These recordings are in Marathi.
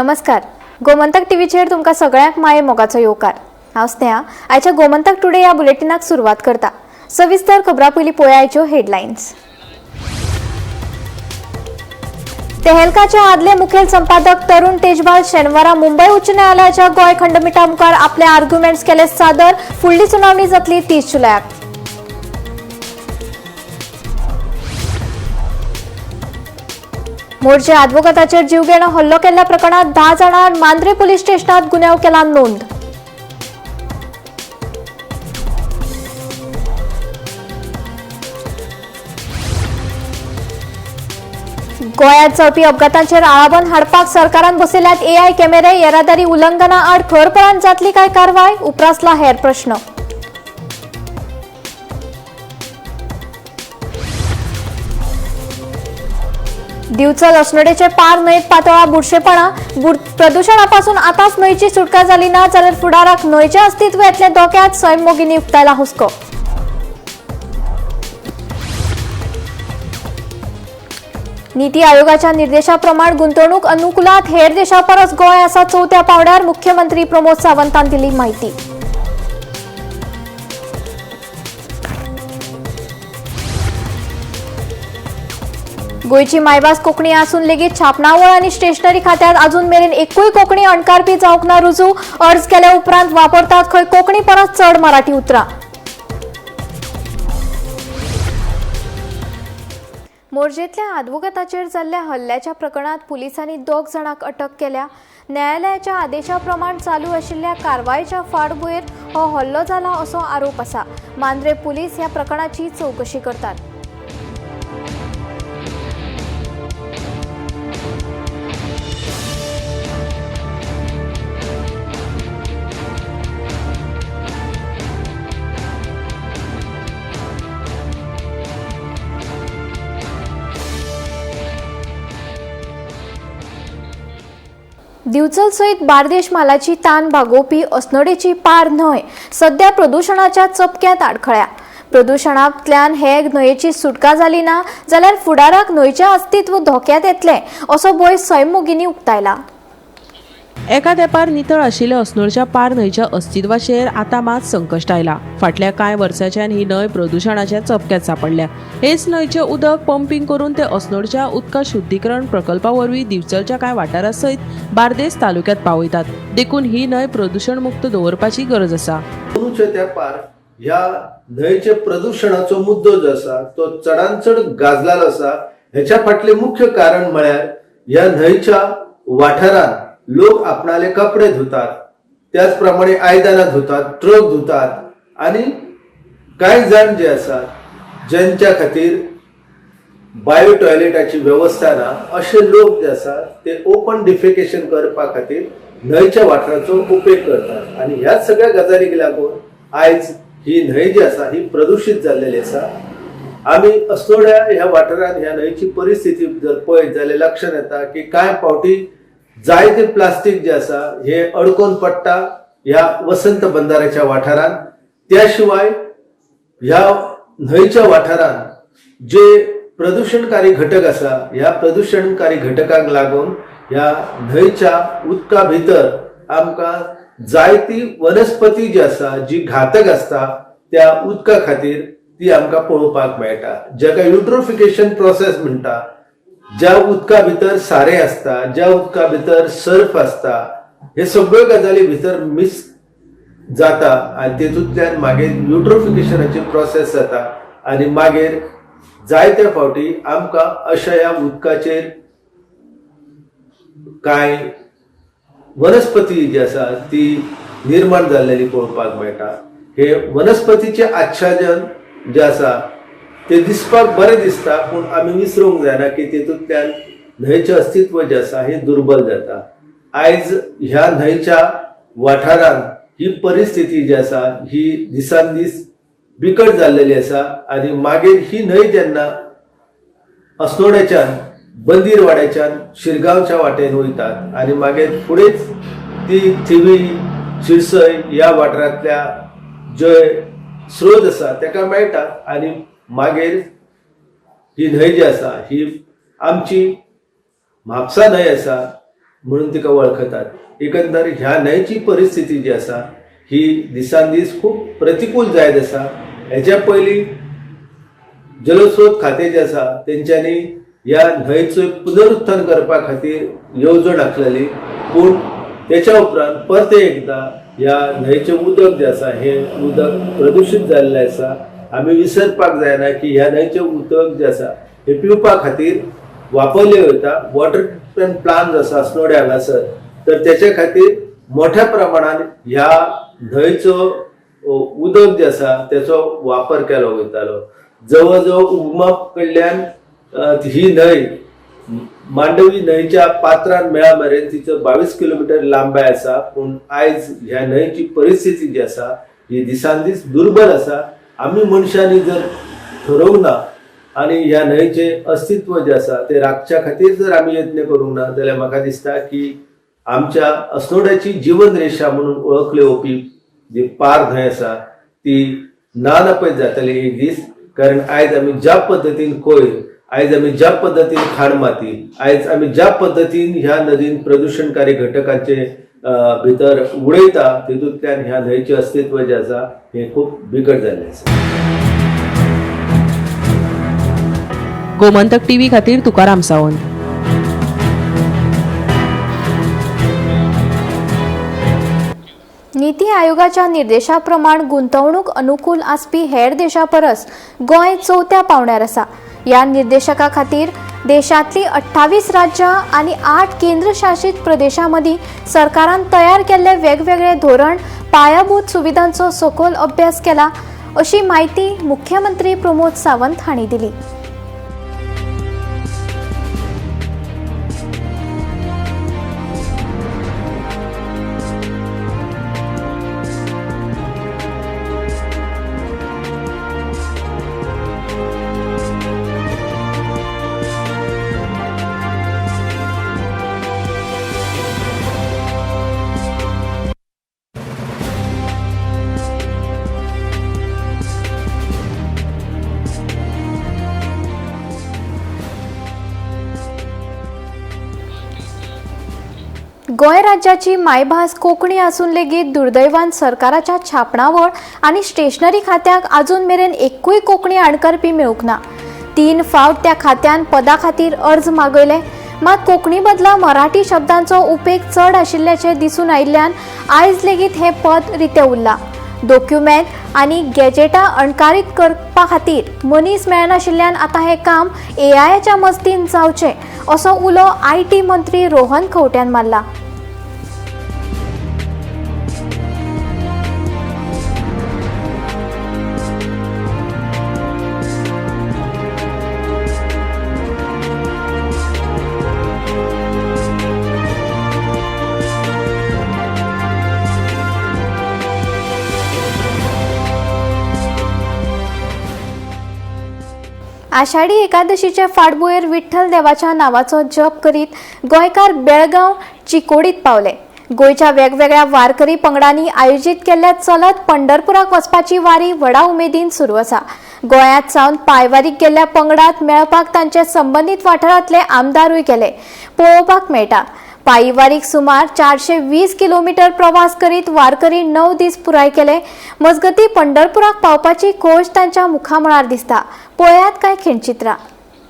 नमस्कार. गोमंतक टीव्हीचेर तुमकां सगळ्यांक माये मोगाचो येवकार. हांव स्नेहा. आयच्या गोमंतक टुडे ह्या बुलेटिनाक सुरवात करता. सविस्तर खबरां पयलीं पळोवया आयच्यो हेडलायन्स. तेहलकाचे आदले मुखेल संपादक तरुण तेजपाल शेनवारा मुंबई उच्च न्यायालयाच्या गोंय खंडपीठा मुखार आपले आर्ग्युमेंट्स केले सादर. फुडली सुनावणी जातली 30 जुलयाक. मोर्चे आदवोगाताचेर जीवघेणो हल्लो केल्ल्या प्रकरणात 10 जाणां मांद्रे पुलीस स्टेशनात गुन्यांव केला नोंद. गोंयांत चलपी अपघातांचेर आळाबंद हाडपाक सरकारान बसयल्यात AI कॅमेरे. येरादारी उल्लंघना आड खरपणान जातली काय कारवाय? उपरासला हेर प्रश्न. दिवचल अस्नोडेचे पार न्हंयेत पातळा बुरशेपणा. प्रदूषणापासून आताच न्हंयची सुटका जाली ना जाल्यार फुडाराक न्हंयचे अस्तित्व येतले धोक्यात. सैम मोगींनी उक्तायला हुस्को. नीती आयोगाच्या निर्देशाप्रमाण गुंतवणूक अनुकूलात हेर देशांपरस गोंय आसा 4थ्या पांवड्यार. मुख्यमंत्री प्रमोद सावंतान दिली माहिती. गोयची मायभास कोंकणी आसून लेगीत छापणावळ आनी स्टेशनरी खात्यात अजून मेरेन एकूय कोंकणी अणकारपी जावंक ना रुजू. अर्ज केल्या उपरांत वापरतात खंय कोंकणी परस चड मराठी उतरां. मोर्जेंतल्या आदवोगाताचेर जाल्ल्या हल्ल्याच्या प्रकरणात पुलिसांनी 2 जाणांक अटक केल्या. न्यायालयाच्या आदेशाप्रमाण चालू आशिल्ल्या कारवायेच्या फाटभुंयेर हो हल्लो जाला असो आरोप आसा. मांद्रे पुलीस ह्या प्रकरणाची चवकशी करतात. दिवचल सयत बार्देश म्हालाची तान भागोवपी अस्नोडेची पार न्हंय सध्या प्रदूषणाच्या चपक्यांत आडखळ्या. प्रदूषणांतल्यान हे न्हंयेची सुटका जाली ना जाल्यार फुडाराक न्हंयचें अस्तित्व धोक्यांत येतलें असो भंय सैम मोगींनी उक्तायला. एका तेंपार नितळ आशिल्ल्या अस्नोडच्या पार न्हंयच्या अस्तित्वाचेर आतां मात संकश्ट आयला. फाटल्या कांय वर्सांच्यान ही न्हंय प्रदूषणाच्या चपक्यांत सांपडल्या. हेच न्हंयचें उदक पंपिंग करून ते अस्नोडच्या उदका शुद्धीकरण प्रकल्पा वरवीं दिवचलच्या कांय वाठारा सयत बार्देस तालुक्यांत पावयतात. देखून ही न्हंय प्रदूषण मुक्त दवरपाची गरज आसा. तेंपार ह्या न्हंयचे प्रदूषणाचो मुद्दो जो आसा तो चडांत चड गाजलेलो आसा. हेच्या फाटलें मुख्य कारण म्हळ्यार ह्या न्हंयच्या वाठारांत लोक आपणाले कपडे धुतात, त्याच प्रमाणे आयदनां धुतात, ट्रक धुतात आणि कांय जाण जे आसात ज्यांच्या खातीर बायो टॉयलेटाची व्यवस्था ना असे लोक जे आसात ते ओपन डिफेकेशन करपा खातीर न्हंयच्या वाठाराचो उपेग करतात. आणि ह्या सगळ्या गजालीक लागून आयज ही न्हंय जी आसा ही प्रदूषित जाल्लेली आसा. आमी अस्नोड्या ह्या वाठारांत ह्या न्हंयची परिस्थिती जर पळयत जाल्यार लक्षांत येता की कांय फावटी जायते प्लास्टीक जे आसा हे अडकून पडटा ह्या वसंत बंदाराच्या वाठारांत. त्या शिवाय ह्या न्हंयच्या वाठारांत जे प्रदूषणकारी घटक आसा ह्या प्रदूषणकारी घटकांक लागून ह्या न्हंयच्या उदका भितर आमकां जायती वनस्पती जी आसा जी घातक आसता त्या उदका खातीर ती आमकां पळोवपाक मेळटा. जाका युट्रोफिकेशन प्रोसेस म्हणटा. ज्या उदका भितर सारें आसता, ज्या उदका भितर सर्फ आसता, हे सगळ्यो गजाली भितर मिक्स जाता आनी तेतूंतल्यान मागीर युट्रोफिकेशनाची प्रोसेस जाता आनी मागीर जायत्या फावटी आमकां अशा ह्या उदकाचेर कांय वनस्पती जी आसा ती निर्माण जाल्लेली पळोवपाक मेळटा. हे वनस्पतीचे आच्छादन जे आसा ते दिसपाक बरें दिसता पूण आमी विसरूंक जायना की तेतूंतल्यान न्हंयचें अस्तित्व जें आसा हें दुर्बल जाता. आयज ह्या न्हंयच्या वाठारांत ही परिस्थिती जी आसा ही दिसान दीस बिकट जाल्लेली आसा. आनी मागीर ही न्हंय जेन्ना अस्नोड्याच्यान बंदीरवाड्याच्यान शिरगांवच्या वाटेन वयतात आनी मागीर फुडेंच ती थिवी शिरसय ह्या वाठारांतल्या जे स्रोत आसा ताका मेळटात आनी मागीर ही न्हंय जी आसा ही आमची म्हापसा न्हंय आसा म्हणून तिका वळखतात। एकंदर ह्या न्हंयची परिस्थिती जी आसा ही दिसान दीस खूब प्रतिकूल जायत आसा। हेच्या पयलीं जलस्रोत खातें जे आसा तेंच्यांनी ह्या न्हंयचो पुनरुत्थान करपा खातीर येवजण आखलेली, पूण तेच्या उपरांत परते एकदा ह्या न्हंयचें उदक जे आसा हे उदक प्रदूशीत जाल्लें आसा। आमी विसरपाक जायना की ह्या न्हंयचें उदक जे आसा हे पिवपा खातीर वापरले वयता। वॉटर ट्रीटमेंट प्लांट जो आसा अस्नोडे हांगासर, तर तेच्या खातीर मोठ्या प्रमाणात ह्या न्हंयचो उदक जे आसा तेचो वापर केलो वयतालो। जवळ जवळ उगमाप कडल्यान ही न्हंय मांडवी न्हंयच्या पात्रान मेळा मेरेन तिचो 22 किलोमीटर लांबाय आसा, पूण आयज ह्या न्हंयची परिस्थिती जी आसा ही दिसान दीस दुर्बल आसा। आमी मनशांनी जर ठरवूंक ना आनी ह्या न्हंयचे अस्तित्व जे आसा ते राखच्या खातीर जर आमी यत्न करूंक ना जाल्यार म्हाका दिसता की आमच्या अस्नोड्याची जीवन रेषा म्हणून वळखले वचपी जी पार न्हंय आसा ती ना नपयत जातली एक दीस। कारण आयज आमी ज्या पद्दतीन कोयर, आयज आमी ज्या पद्दतीन खाणमाती, आयज आमी ज्या पद्दतीन ह्या नदीन प्रदूषणकारी घटकांचे भितर उडयता, तितूंतल्यान ह्या न्हंयचें अस्तित्व जें आसा हें खूब बिकट जाल्लें आसा। गोमंतक टीव्ही खातीर तुकाराम सावंत। नीती आयोगाच्या निर्देशाप्रमाण गुंतवणूक अनुकूल आसपी हेर देशां परस गोंय 4थ्या पांवड्यार आसा। या निर्देशका खातीर देशांतली 28 राज्यां आनी 8 केंद्रशासीत प्रदेशां मदीं सरकारान तयार केल्ले वेगवेगळे धोरण पायाभूत सुविधांचो सखोल अभ्यास केला, अशी माहिती मुख्यमंत्री प्रमोद सावंत हांणी दिली। गोंय राज्याची मायभास कोंकणी आसून लेगीत दुर्दैवान सरकाराच्या छापणावळ आनी स्टेशनरी खात्याक आजून मेरेन एकूय कोंकणी अणकारपी मेळूंक ना। 3 फावट त्या खात्यान पदा खातीर अर्ज मागयले, मात कोंकणी बदला मराठी शब्दांचो उपेग चड आशिल्ल्याचें दिसून आयिल्ल्यान आयज लेगीत हें पद रितें उरलां। डॉक्युमेंट आनी गॅजेटां अणकारीत करपा खातीर मनीस मेळनाशिल्ल्यान आतां हें काम AIच्या मजतीन जावचें, असो उलो IT मंत्री रोहन खंवट्यान मारला। आषाढी एकादशीचे फाटभुंयेर विठ्ठल देवाच्या नावाचो जप करीत गोंयकार बेळगांव चिकोडीत पावले। गोंयच्या वेगवेगळ्या वारकरी पंगडांनी आयोजीत केल्ल्या चलत पंढरपुराक वचपाची वारी व्हडा उमेदीन सुरू आसा। गोंयांत सावन पांयवारीक गेल्ल्या पंगडात मेळपाक तांचे संबंदीत वाठारांतले आमदारूय गेले पळोवपाक मेळटा। पायी वारीक सुमार 420 किलोमीटर प्रवास करीत वारकरी 9 दीस पुराय केले। मजगती पंढरपुराक पावपाची खोश तांच्या मुखामळार दिसता। पळयात कांय खिणचित्रां।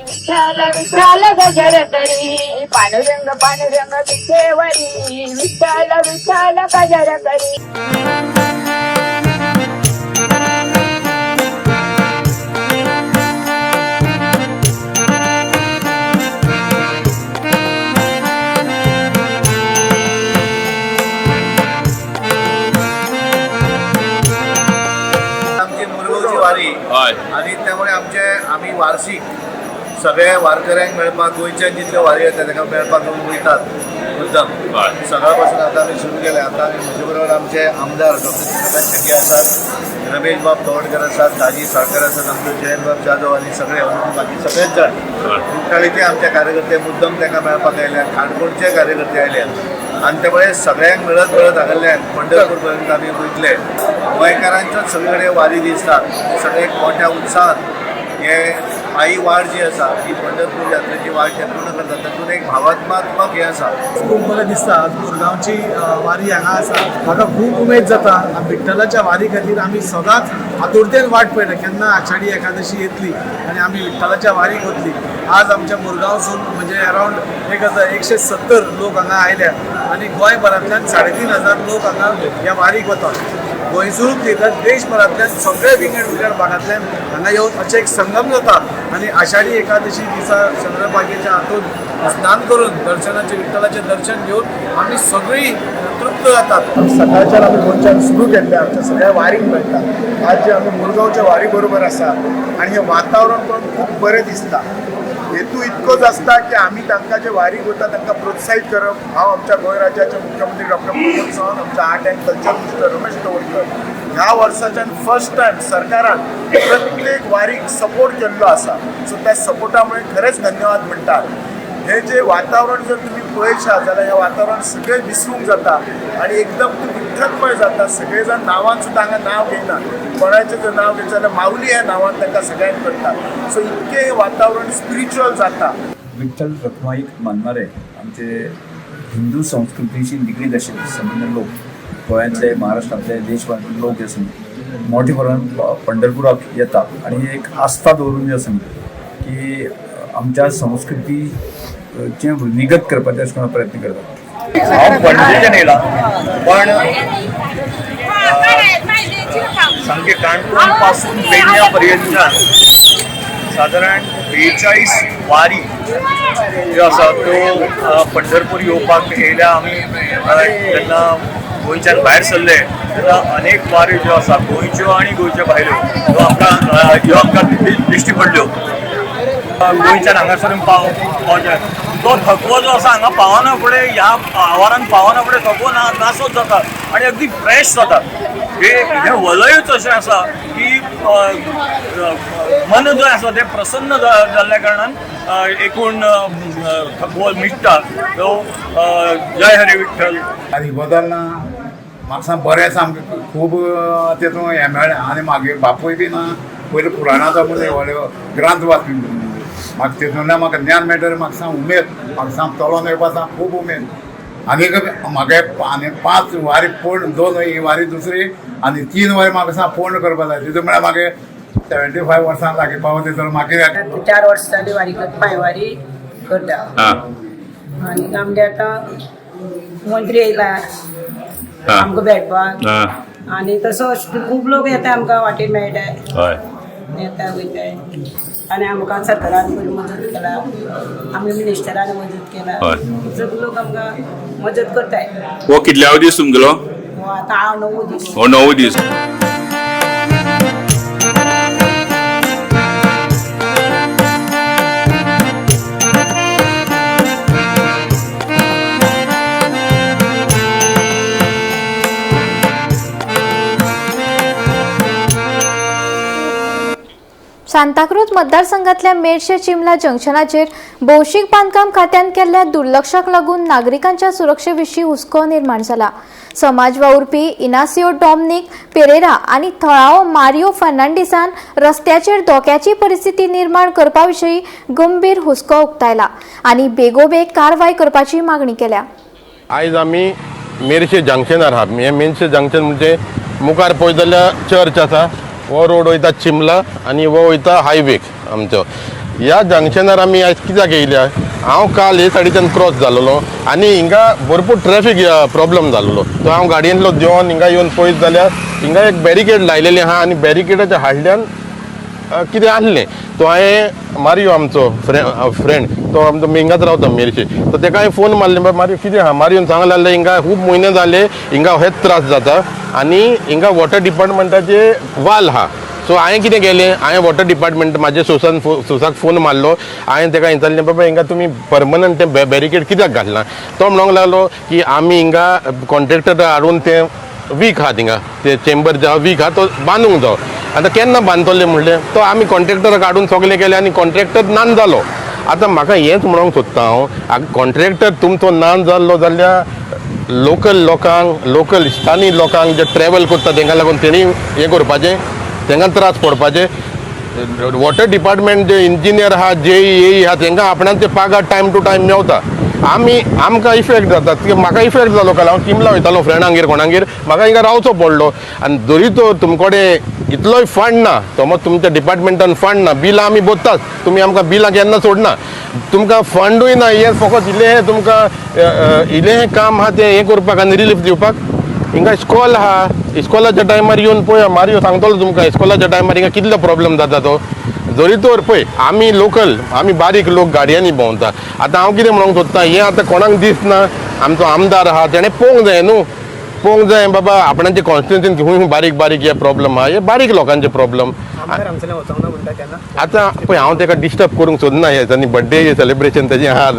विठ्ठल विठ्ठल गजर करी पांडुरंग पांडुरंग विठेवरी विठ्ठल विठ्ठल गजर करी। आणि त्यामुळे आम्ही वार्षिक सगळ्या वारकऱ्यांक मेळपाक गोंयच्यान जितले वारी येतात ताका मेळपाक वयतात मुद्दम सकाळपासून आता आम्ही सुरू केले। आता आम्ही म्हजे बरोबर आमचे आमदार डॉक्टर चंद्रकांत शेट्टी आसात, रमेश बाब तवडकर आसात, दाजी साळकर आसात, आमचे जयंत बाब जाधव आणि सगळे बाकी सगळेच जण कुट्टाळीचे आमचे कार्यकर्ते मुद्दम ताका मेळपाक आयल्यात, काणकोणचे कार्यकर्ते आयल्यात आणि त्यामुळे सगळ्यांक मेळत हागल्ल्यान पंढरपूर पर्यंत आम्ही वयतले। गोंयकारांच्योच सगळे कडेन वारी दिसतात, सगळे मोठ्या उत्साहात हे पायी वाट जी आसा ही पंढरपूर यात्रेची वाट जे पूर्ण करतात तातूंत एक भावात्मक हें आसा. खूब बरें दिसता मुरगांवची वारी हांगा आसा. म्हाका खूब उमेद जाता. विठ्ठलाच्या वारी खातीर आमी सदांच आतुरतेन वाट पळयता केन्ना आषाढी एकादशी येतली आनी आमी विठ्ठलाच्या वारीक वतली. आज आमच्या मुरगांवसून म्हणजे अरावंड 170 लोक हांगा आयल्या आनी गोंयभरांतल्यान 3,500 लोक हांगा ह्या वारीक वतात. गोंयसून येतात, देशभरांतल्यान सगळे विंगड भागांतल्यान हांगा येवन अशें एक संगम जाता आनी आषाढी एकादशी दिसा चंद्रभागेच्या हातून स्नान करून दर्शनाचे विठ्ठलाचें दर्शन घेवन आमी सगळीं तृप्त जातात. सकाळच्यान आमी गोंयच्यान सुरू केल्ले आमच्या सगळ्या वारीक मेळटा. आज जे आमी मुरगांवच्या वारी बरोबर आसा आनी हें वातावरण पण खूब बरें दिसता. हेतू इतकोच आसता की आमी तांकां जे वारीक वता तांकां प्रोत्साहीत करप. हांव आमच्या गोंय राज्याचे मुख्यमंत्री डॉक्टर प्रमोद सावंत, आमच्या art and culture minister Ramesh Tawadkar ह्या वर्साच्यान फर्स्ट टायम सरकारान प्रत्येक वारीक सपोर्ट केल्लो आसा. सो त्या सपोर्टामुळे खरेंच धन्यवाद म्हणटात. हे जे वातावरण जर तुम्ही पळयशात जाल्यार हे वातावरण सगळें विसरूंक जाता आनी एकदम विठ्ठलमय जाता. सगळे जाण नांवान सुद्दां हांगा नांव घेयनात. कोणाचें जर नांव घेतलें जाल्यार माऊली ह्या नांवान तांकां सगळ्यांक करतात. सो इतकें वातावरण स्पिरिच्युअल जाता. विठ्ठल रखुमाईक मानणारे आमचे हिंदू संस्कृतीशी निगडीत असे संबंध लोक गोंयांतले, महाराष्ट्रांतले, देशभरांतले लोक जे आसा मोठे प्रमाणात पंढरपुराक येतात आणि एक आस्था दवरून जे आसा की आमच्या संस्कृतीचे निगत करपाचे अशें प्रयत्न करतात. हांव पणजेच्यान येयला पण सामके काणकोण पासून पेडण्यां पर्यंतच्यान साधारण 42 वारी ज्यो आसा त्यो पंढरपूर येवपाक येयल्या. आमी जेन्ना गोंयच्यान भायर सरले तेन्ना अनेक वारी ज्यो आसा गोंयच्यो आनी गोंयच्या भायल्यो त्यो आमकां दिश्टी पडल्यो. गोंयच्यान हांगासर पावचे तो थकवो जो आसा हांगा पावना फुडें ह्या आवारान पावना फुडें थकवो नासत जाता आनी अगदी फ्रेश जाता. हे वलयूच अशें आसा की मन जो आसा तें प्रसन्न जाल्ल्या कारणान एकूण थकवो मिटता. तो जय हरी विठ्ठल. आनी बदलना म्हाका सामकें बरें सामकें खूब तेतून हें मेळ्ळें. आनी म्हागे बापूय बी ना पयलीं पुराणाचो म्हणजे व्हडलो ग्रंथ वाचून म्हाका तेतूंतल्यान म्हाका ज्ञान मेळटलें. म्हाका साम उमेद, म्हाका साम तोलोन येवपाक साम खूब उमेद. आनीक म्हागे आनी 5 वारी पूर्ण 2 ही वारी दुसरी आनी 3 वारी म्हाका साम पूर्ण करपा जाय. तितून म्हळ्यार म्हागे 75 वर्सां लागीं पावता थंयसर म्हाका 4 वर्सां जालीं वारी पांय वारी करता. आनी आमगे आतां मंत्री येयला आमकां भेटपाक आनी तसो खूब लोक येता आमकां वाटेर मेळटाय येता वयताय. आनी आमकां सरकारान बरी मदत केला, आमी मिनिस्टरान मदत केला. सगळे लोक आमकां मदत करताय. हो कितल्या दीस तुमगेलो? आतां हांव 9 दीस. हो 9 दीस. सांताक्रूज मतदारसंघातल्या मेडशे चिमला जंक्शनाचेर भौशीक बांदकाम खात्यान केल्ल्या दुर्लक्षाक लागून नागरिकांच्या सुरक्षेविशीं हुस्को निर्माण जाला. समाज वावुरपी इनासियो डॉमनीक पेरेरा आनी थळावो मारियो फर्नांडिसान रस्त्याचेर धोक्याची परिस्थिती निर्माण करपाविशीं गंभीर हुस्को उक्तायला आनी बेगोबेग कारवाय करपाची मागणी केल्या. आयज आमी मेडशे जंक्शनार आहा. मेडशे जंक्शन म्हणजे मुखार पळयत जाल्यार चर्च आसा, वो रोड वयता चिमला आनी वो वयता हायवेक आमचो. ह्या जंक्शनार आमी आयज कित्याक येयल्या, हांव काल हे सायडीच्यान क्रॉस जालोलो आनी हिंगा भरपूर ट्रॅफीक प्रॉब्लम जालोलो. तो हांव गाडयेंतलो देंवन हिंगा येवन पळयत जाल्यार हिंगा एक बॅरिकेड लायलेली आहा आनी बॅरिकेडाच्या हाडल्यान कितें आहलें. तो हांवें मारियो आमचो फ्रेंड तो आमचो हिंगाच रावता मेरशे, तो ताका हांवें फोन मारले मारियो कितें आहा. मारियोन सांगलें जाल्यार हिंगा खूब म्हयने जाले हिंगा हेच त्रास जाता आनी हिंगा वॉटर डिपार्टमेंटाचे वाल आहा. सो हांवें कितें केलें, हांवें वॉटर डिपार्टमेंट म्हाज्या सोसाक फोन मारलो. हांवें ताका विचारलें बाबा हिंगा तुमी परमनंट तें बॅरिकेड कित्याक घालना. तो म्हणूंक लागलो की आमी हिंगा कॉन्ट्रॅक्टर हाडून तें वीक आहा थिंगा ते चेंबर जो वीक आहा तो बांदूंक जावो. आतां केन्ना बांदतले म्हणलें तो आमी कॉन्ट्रॅक्टराक हाडून सगलें केलें आनी कॉन्ट्रॅक्टर नान जालो. आतां म्हाका हेंच म्हणूंक सोदता हांव, कॉन्ट्रॅक्टर तुमचो नान जाल्लो जाल्यार लोकल लोकांक, लोकल स्थानीय लोकांक जे ट्रॅवल करता तांकां लागून तेणी हें करपाचें, तांकां त्रास पडपाचे. वॉटर डिपार्टमेंट जे इंजिनियर आहा JEE आहा तांकां आपणान ते पगार टायम टू टायम मेवता. आमकां इफेक्ट जाता की म्हाका इफेक्ट जालो काल हांव चिंबला वयतालो फ्रेंडांगेर कोणागेर म्हाका हिंगा रावचो पडलो आनी जरी तो तुमचे कडेन इतलोय फंड ना समज तुमच्या डिपार्टमेंटान फंड ना बिलां आमी बोत्तात तुमी आमकां बिलां केन्ना सोडना तुमकां फंडूय ना हे फकत इल्लें तुमकां इल्लें काम आहा तें हें करपाक आनी रिलीफ दिवपाक हिंगा इस्कॉल आहा इस्कॉलाच्या टायमार येवन पळया मारियो सांगतलो तुमकां इस्कॉलाच्या टायमार हिंगा कितलो प्रॉब्लेम जाता तो जरी तर पळय आमी लोकल आमी बारीक लोक गाडयांनी भोंवता आतां हांव कितें म्हणूंक सोदतां हें आतां कोणाक दिसना आमचो आमदार आहा तेणें पळोवंक जाय न्हू पळोवंक जाय बाबा आपणाचे कॉन्स्टिट्युन्सीन खूंय बारीक बारीक हे प्रॉब्लेम आहा हे बारीक लोकांचे प्रॉब्लेम आतां पळय हांव ताका डिस्टर्ब करूंक सोदना हे दिसांनी बर्थडे सेलिब्रेशन तेजें आहा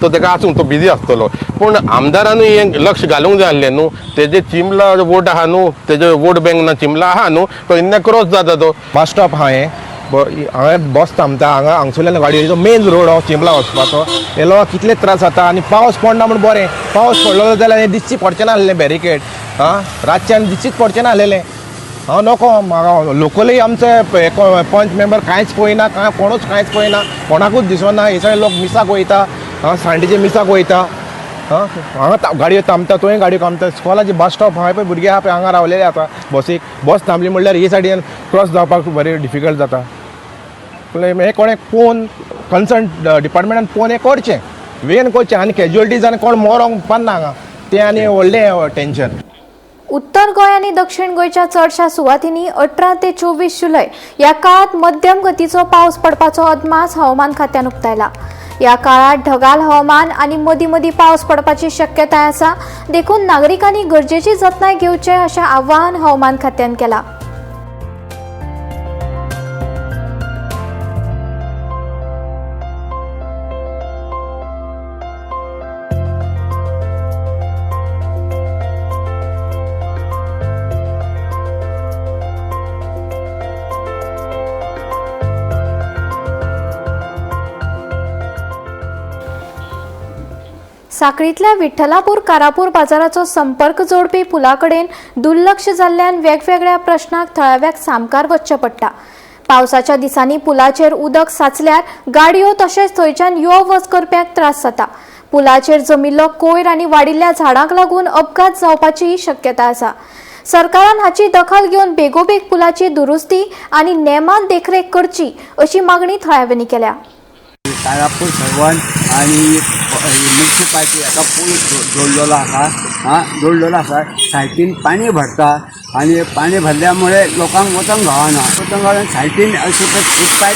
तो ताका आसूं तो बिजी आसतलो पूण आमदारानूय हें लक्ष घालूंक जाय आसलें न्हू तेजे चिंबला वोट आहा न्हू तेजे वोट बँक ना चिंबला आहा न्हू तो इन्ना क्रॉस जाता तो बस स्टॉप आहा हें हांवें बस थांबता हांगसरल्यान गाडयो मेन रोड हो चिंबला वचपाचो येलो कितले त्रास जाता आनी पावस पडना म्हण बरें पावस पडलो जाल्यार हें दिसची पडचें ना आसलें बॅरिकेड रातच्यान दिसचीच पडचें ना आसलेलें हांव नोको म्हाका लोकलूय आमचे पंच मेंबर कांयच पळयना कोणूच कांयच पळयना कोणाकूच दिसना हे सगळे लोक मिसाक वयता सांडेचे मिसाक वयता हांगा गाडयो थांबता थंय गाडयो थांबता स्कॉलाची बस स्टॉप आहा पळय भुरगे आहा पळय हांगा रावलेले आतां बसीक बस थांबली म्हणल्यार हे सायडीन क्रॉस जावपाक बरें डिफिकल्ट जाता हे कोणें पोवन कन्सर्न डिपार्टमेंटान पोवन हें करचें वेन करचें आनी कॅज्युअलिटीज आनी कोण मरोंक पावना हांगा तें आनी व्हडलें टेन्शन. उत्तर गोंय आणि दक्षिण गोंयच्या चडशा सुवातींनी 18 ते 24 जुलय या काळात मध्यम गतीचो पावस पडपाचो अदमास हवामान खात्यान उक्तायला. या काळात ढगाळ हवामान आणि मदीं मदीं पावस पडपाची शक्यताय आसा देखून नागरिकांनी गरजेची जतनाय घेवचें अशें आवाहन हवामान खात्यान केलां. साखळीतल्या विठ्ठलापूर कारापूर बाजाराचो संपर्क जोडपी पुलाकडेन दुर्लक्ष जाल्ल्यान वेगवेगळ्या प्रश्नांक थळाव्याक सामकार वचचें पडटा. पावसाच्या दिसांनी पुलाचेर उदक साचल्यार गाडयो तशेंच थंयच्यान यो वच करप्यांक त्रास जाता. पुलाचेर जमिल्लो कोयर आनी वाडिल्ल्या झाडांक लागून अपघात जावपाची शक्यता आसा. सरकारान हाची दखल घेवन बेगोबेग पुलाची दुरुस्ती आनी नेमान देखरेख करची अशी मागणी थळाव्यांनी केल्या. कारापूर सर्वन आणि म्युन्सिपाल्टी हाका पूल जोडलेलो आसा सायटीन पाणी भरता आणि पाणी भरल्यामुळे लोकांक वचूंक गावना सायटीन अशें फुटपाथ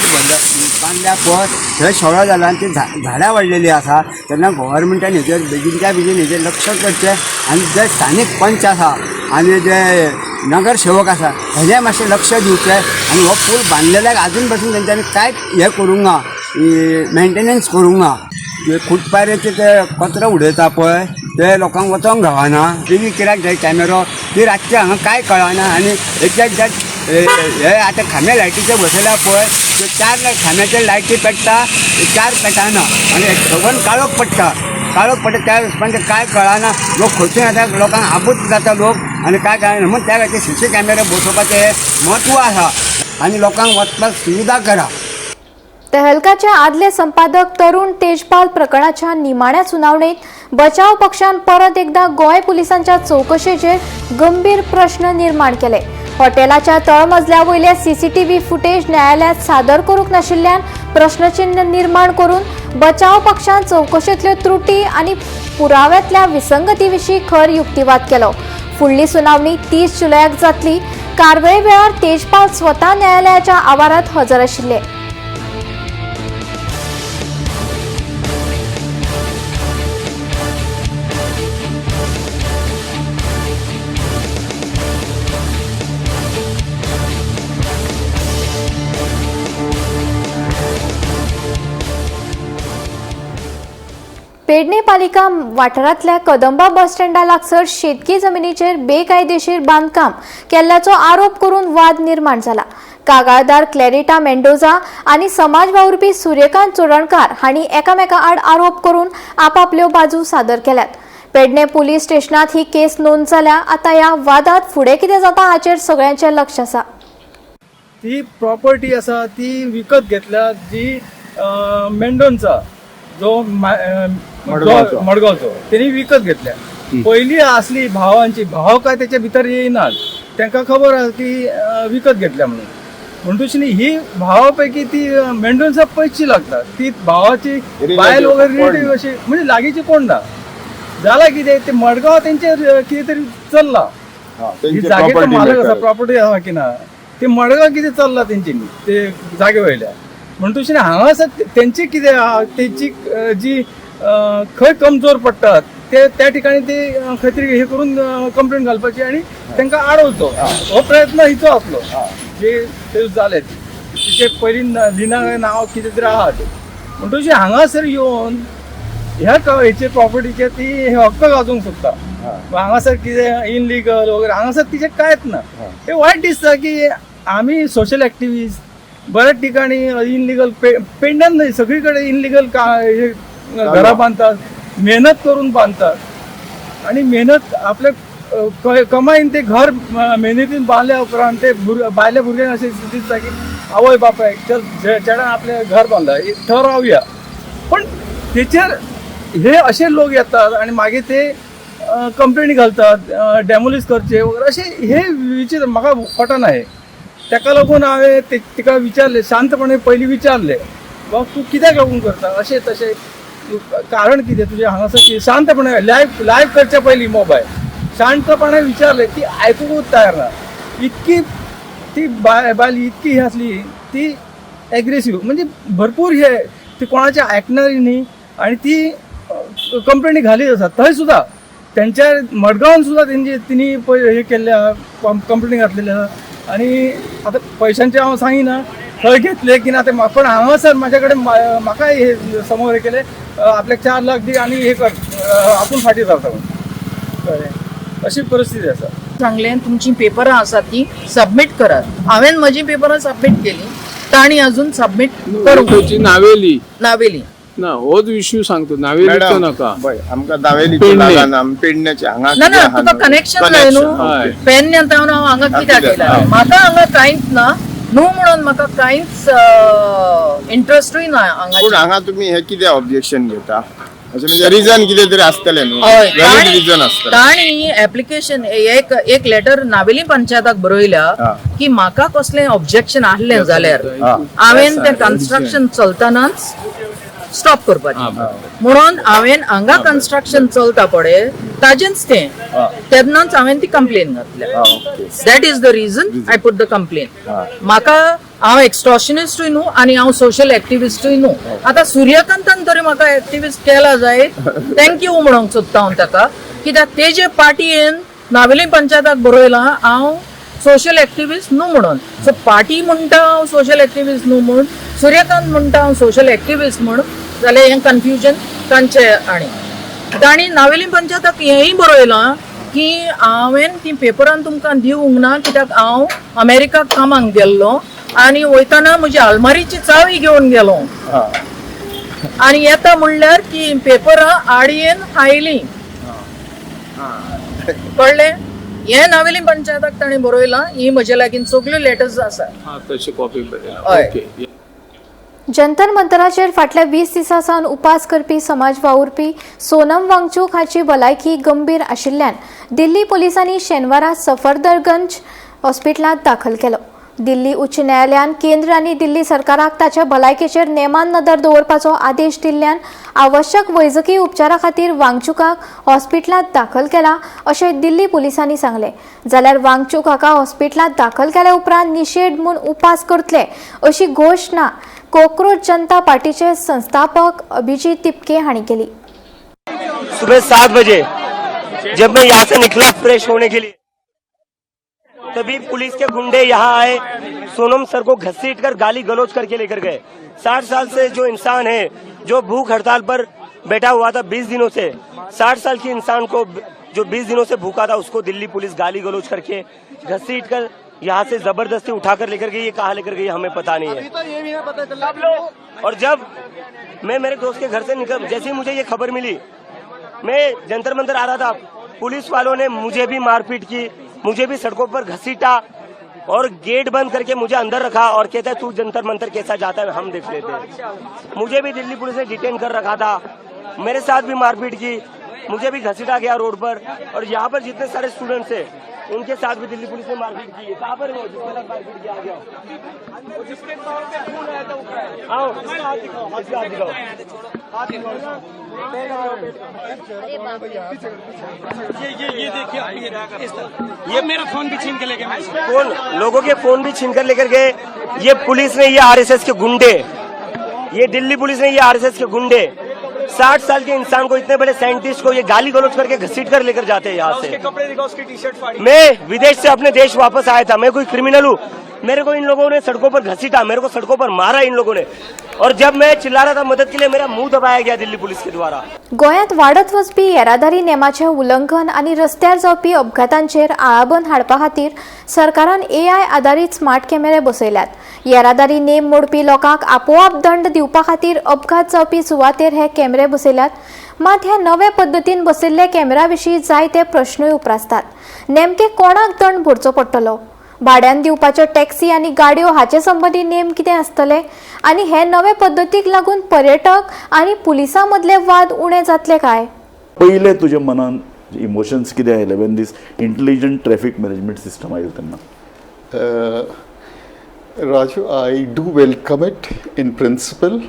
बांदल्या पळय थंय सडो जाला आनी ती झाडां वाडलेली आसा तेन्ना गव्हर्मेंटान हेजेर बेगीनच्या बेगीन हेजेर लक्ष करचें आनी जे स्थानीक पंच आसा आनी जे नगरसेवक आसा हेजें मातशें लक्ष दिवचें आनी हो पूल बांदलेल्याक आजून पासून तेंच्यांनी कांयच हें करूंक ना मेंटेनन्स करूंक ना. फुटपाथाचेर ते कचरो उडयता पळय ते लोकांक वचोंक गावना. टीव्ही कित्याक जाय कॅमेरो ती रातचे हांगा कांय कळना आनी हे आतां खांबे लायटीचे बसयल्या पळय ते 4 खांब्याचेर लायटी पेट्टा 4 पेटाना आनी सगळ्यान काळोख पडटा त्या म्हणजे काय कळना लोक खंयसून येता लोकांक आबूज जाता लोक आनी काय कळना म्हणून त्या खातीर CC कॅमेरे बसोवपाचें म्हत्व आसा आनी लोकांक वचपाक सुविधा करा. तहलकाचे आदले संपादक तरुण तेजपाल प्रकरणाच्या निमाण्या सुनावणीत बचाव पक्षान परत एकदा गोंय पुलिसांच्या चौकशेचेर गंभीर प्रश्न निर्माण केले. हॉटेलाच्या तळमजल्या वयले CCTV फुटेज न्यायालयात सादर करूंक नाशिल्ल्यान प्रश्नचिन्ह निर्माण करून बचाव पक्षान चौकशेंतल्यो त्रुटी आनी पुराव्यांतल्या विसंगती विशीं खर युक्तिवाद केलो. फुडली सुनावणी 30 जुलयाक जातली. कारवाये वेळार तेजपाल स्वता न्यायालयाच्या आवारात हजर आशिल्ले. पेडणे पालिका वाठारांतल्या कदंबा बस स्टँडा लागसार शेतकी जमिनीचेर बेकायदेशीर बांदकाम केल्ल्याचो आरोप करून वाद निर्माण जाला. कागाळदार क्लॅरिटा मेंडोजा आनी समाज वावुरपी सूर्यकांत चोडणकार हांणी एकामेका आड आरोप करून आपापल्यो बाजू सादर केल्यात. पेडणे पुलीस स्टेशनात ही केस नोंद जाल्या. आता ह्या वादात फुडें कितें जाता हाचेर सगळ्यांचें लक्ष आसा. ती प्रॉपर्टी आसा ती विकत घेतल्या जी मेंढोनचा जो मडगांवचो तेणी विकत घेतल्या. पहिली असली भावांची, भाव काय त्याच्या भितर येईनात, त्यांना खबर आसा की विकत घेतल्या म्हणून तशी ही भावापैकी ती मेंढोनचा पैसे लागतात, ती भावाची बायल वगैरे रिलेटिव्ह अशी म्हणजे लागीची कोण ना. झाला कितें ते मडगांव तेंचे कितें तरी चल्ला, जागेचो मालक आसा, प्रॉपर्टी आसा की ना, ते मडगांव कितें चल्ला तेंच्यांनी ते जागे वयल्या म्हणून तशी हांगासर तेंची कितें तेंची जी खंय कमजोर पडटात ते त्या ठिकाणी ते खंय तरी हे करून कंप्लेंट घालपाची आणि तांकां आडवचो हो प्रयत्न हिचो आसलो. जे ते जाले तिचे पयलीं लिना नांव कितें तरी आहा ते म्हणून तशी हांगासर येवन ह्या हेचे प्रॉपर्टीचे ती हे हक्क गाजोवंक सोदता. हांगासर कितें इनलिगल वगैरे हांगासर तिचे कांयच ना. हे वायट दिसता की आमी सोशल एक्टिविस्ट बऱ्याच ठिकाणी इनलिगल पेंड्यान नाही सगळीकडे इनलिगल घरां बांधतात, मेहनत करून बांधतात आणि मेहनत आपल्या कमाईन ते घर मेहनतीन बांदल्या उपरांत ते बायल्या भुरग्यांक अशें दिसता की आवय बापायक चल चेडा आपलें घर बांदला थंय रावया. पण तेचेर हे असे लोक येतात आणि मागीर ते कंप्लेनी घालतात डेमोलिश करचे वगैरे असे हे विचित्र म्हाका पटना. हे ताका लागून हांवें तिका विचारले शांतपणे पयलीं विचारले बाबा तूं कित्याक लागून करता अशें तशें कारण कितें तुजें हांगासर शांतपणे लायव्ह करच्या पयलीं मोबायल शांतपणे विचारले ती आयकूंकूच तयार ना. इतकी ती बायल इतकी ही आसली ती एग्रेसीव म्हणजे भरपूर हे ती कोणाचें आयकणारी न्ही आणि ती कंप्लेनी घालीत आसा. थंय सुद्दां त्यांच्या मडगांवान सुद्दां तिणी हे केल्ल्या कंप्लेनी घातलेल्या आसा आणि आता पैशांचे हांव सांगिना थंय घेतले की ना ते पण हांगासर म्हाज्या कडेन म्हाका हे समोर हे केले आपल्याक 4 लाख दी आणि हे कर आपूण फाटीं रावता म्हणून अशी परिस्थिती आसा. सांगलें तुमची पेपरां आसात ती सबमीट करात. हांवें म्हजी पेपरां सबमीट केली, ताणी अजून सबमीट करूंक नावेली ना होच इश्यू सांगतो नावेलीचो नका आमकां दावेलीचो लागना पेडण्याचे हांगा ना ना तुका कनेक्शन जाय न्हू पेडण्या हांव हांगा कित्याक केला म्हाका हांगा कांयच ना न्हू म्हणून म्हाका कांयच इंट्रस्टूय ना हांगा. पूण हांगा तुमी हे कितें ऑब्जेक्शन घेता अशें म्हणजे रिजन कितें तरी आसतलें न्हू वॅलिड रिजन आसतलें. ताणी एप्लिकेशन एक लेटर नावेली पंचायताक बरयल्या की म्हाका कसलें ऑब्जेक्शन आसलें जाल्यार हांवें तें कन्स्ट्रक्शन चलतनाच स्टॉप करपाचें म्हणून हांवें हांगा कन्स्ट्रक्शन चलता पळय ताजेंच तें तेन्नाच हांवें ती कंप्लेन घातल्या. That is the region I put the complain. म्हाका हांव एक्स्टॉर्शनिस्टूय न्हू आनी हांव सोशल एक्टिविस्टूय न्हू. आतां सूर्यकांतान तरी म्हाका एक्टिविस्ट केला जाय थँक्यू म्हणूंक सोदता हांव ताका कित्याक तेजे पार्टयेन नावेली पंचायताक बरयलां हांव सोशल एक्टिविस्ट न्हू म्हणून. सो पार्टी म्हणटा हांव सोशल एक्टिविस्ट न्हू म्हणून सूर्यकांत म्हणटा हांव सोशल एक्टिविस्ट म्हणून जाल्यार हें कन्फ्युजन तांचे. आनी ताणी नावेली पंचायताक हेंय बरयलां की हांवें ती पेपरान तुमकां दिवंक ना कित्याक हांव अमेरिकाक कामाक गेल्लो आनी वयताना म्हजी आलमारीची चावी घेवन गेलो आनी येता म्हणल्यार ती पेपरां आडयेन हायलीं कळ्ळें. हे नावेली पंचायताक ताणी बरयलां ही म्हजे लागीं सगल्यो लेटर्स आसा तशी कॉपी हय. जंतर मंतराचेर फाटल्या 20 दिसांसावन उपास करपी समाज वावुरपी सोनम वांगचूक हाची भलायकी गंभीर आशिल्ल्यान दिल्ली पुलिसांनी शेनवारा सफदरगंज हॉस्पिटलांत दाखल केलो. दिल्ली उच्च न्यायालयान केंद्र आनी दिल्ली सरकाराक ताच्या भलायकेचेर नेमान नदर दवरपाचो आदेश दिल्ल्यान आवश्यक वैजकी उपचारा खातीर वांगचुकाक हॉस्पिटलांत दाखल केला अशें दिल्ली पुलिसांनी सांगलें. जाल्यार वांगचूक हाका हॉस्पिटलांत दाखल केल्या उपरांत निशेध म्हूण उपास करतले अशी घोशणा कॉकरोच जनता पार्टीचे संस्थापक अभिजीत तिपके हांणी केली. सुबह 7 बजे जब मैं यहाँ से निकला फ्रेश होने के लिए तभी पुलिस के गुंडे यहाँ आए, सोनम सर को घसीटकर गाली गलौज करके लेकर गए. 60 साल से जो इंसान है जो भूख हड़ताल पर बैठा हुआ था 20 दिनों से, 60 साल के इंसान को जो 20 दिनों से भूखा था उसको दिल्ली पुलिस गाली गलौज करके घसीटकर यहाँ से जबरदस्ती उठाकर लेकर गई. ये कहाँ लेकर गई हमें पता नहीं है. और जब मैं मेरे दोस्त के घर से निकल जैसे ही मुझे ये खबर मिली मैं जंतर मंतर आ रहा था, पुलिस वालों ने मुझे भी मारपीट की, मुझे भी सड़कों पर घसीटा और गेट बंद करके मुझे अंदर रखा और कहता है तू जंतर मंतर कैसा जाता है हम देख लेते हैं। मुझे भी दिल्ली पुलिस ने डिटेन कर रखा था, मेरे साथ भी मारपीट की, मुझे भी घसीटा गया रोड पर, और यहाँ पर जितने सारे स्टूडेंट्स हैं उनके साथ भी दिल्ली पुलिस ने मारपीट की है। कहाँ पर वो जिसके साथ मारपीट किया गया? आओ, इसका हाथ दिखाओ, इसका हाथ दिखाओ, हाथ दिखाओ। ये देखिए, ये मेरा फोन भी छीन के ले गए, फोन लोगों के फोन भी छीन कर लेकर गए। ये पुलिस ने, ये आरएसएस के गुंडे, ये दिल्ली पुलिस ने, ये आरएसएस के गुंडे 60 साल के इंसान को, इतने बड़े साइंटिस्ट को ये गाली गलौज करके घसीट कर लेकर जाते हैं यहाँ से। कपड़े दिखाओ, उसकी टी-शर्ट फाड़ी। मैं विदेश से अपने देश वापस आया था, मैं कोई क्रिमिनल हूँ? मेरे को इन लोगों ने सड़कों पर घसीटा, मेरे को सड़कों पर मारा इन लोगों ने, और जब मैं चिल्ला रहा था मदद के लिए मेरा मुंह दबाया गया दिल्ली पुलिस के द्वारा। गोंयांत वाडत वचपी येरादारी नेमाचें उल्लंघन आनी रस्त्यार जावपी अपघातांचेर आळाबंद हाडपा खातीर सरकारान AI आधारीत स्मार्ट कॅमेरे बसयल्यात. येरादारी नेम मोडपी लोकांक आपोआप दंड दिवपा खातीर अपघात जावपी सुवातेर हे कॅमेरे बसयल्यात. मात ह्या नव्या पद्दतीन बसयल्ल्या कॅमेरा विशीं जायते प्रश्नूय उप्रासतात. नेमके कोणाक दंड भरचो पडटलो? भाड्यान दिवपाच्यो टॅक्सी आनी गाडयो हाचे संबंधी नेम कितें आसतले? आनी हे नवे पद्दतीक लागून पर्यटक आनी पुलिसां मदले वाद उणे जातले काय? पहिले तुज्या मनान इमोशन्स कितें आयले वेन दीस इंटेलिजंट ट्रॅफिक मॅनेजमेंट सिस्टम आयले तेन्ना? Raju, I do welcome it in principle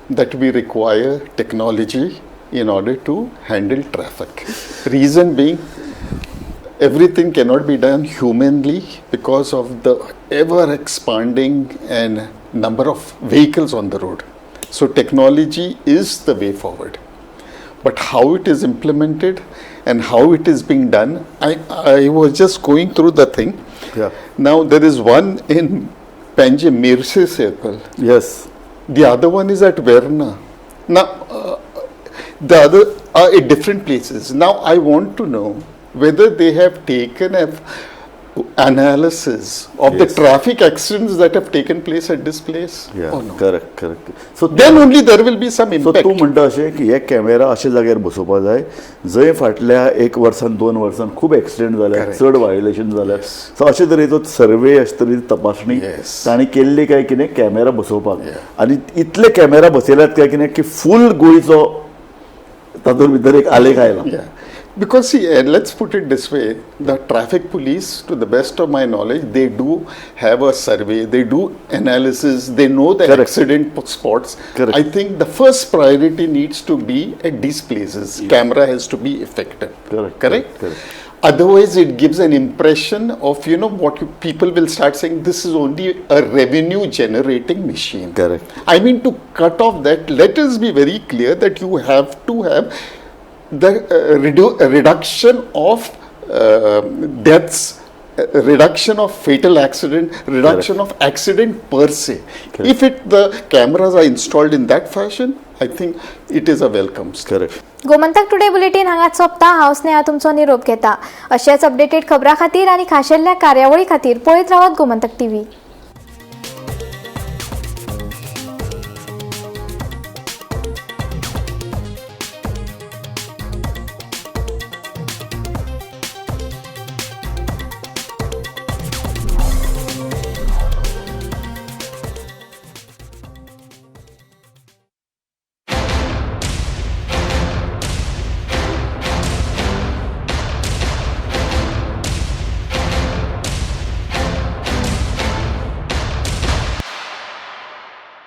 that we require technology in order to handle traffic. Reason being, everything cannot be done humanly because of the ever expanding and number of vehicles on the road. So technology is the way forward. But how it is implemented and how it is being done, I was just going through the thing. Yeah. Now there is one in Panjim Mirse Circle. Yes. The other one is at Verna. Now, the other are at different places. Now, I want to know whether they have taken an analysis of the traffic accidents that have taken place at this place. Yeah, or no. correct. So then only there will be some impact. तूं म्हणटा अशें की हे कॅमेरा अशे जाग्यार बसोवपा जाय जंय फाटल्या 1 वर्सान 2 वर्सान खूब एक्सिडेंट जाल्यात, चड वायोलेशन जाल्यात. सो अशे तरेचो सर्वे, अशे तरेची तपासणी तांणी केल्ली काय कितें कॅमेरा बसोवपाक. आनी इतले कॅमेरा बसयल्यात काय कितें की फूल गोंयचो तातूंत भितर एक आलेख आयला. Because see, let's put it this way, the traffic police, to the best of my knowledge, they do have a survey, they do analysis, they know the accident spots. Correct. I think the first priority needs to be at these places. Camera has to be effective. Correct? Otherwise, it gives an impression of, people will start saying this is only a revenue generating machine. Correct. I mean, to cut off that, let us be very clear that you have to have the reduction of deaths, reduction of fatal accident, reduction of accident per se. If the cameras are installed in that fashion, I think it is a welcome step. Correct. Gomantak today bulletin हांगाच सोंपता. हांव स्नेहा तुमचो निरोप घेता. अशेच अपडेटेड खबरां खातीर आनी खाशेल्ल्या कार्यावळी खातीर पळयत रावात गोमंतक TV.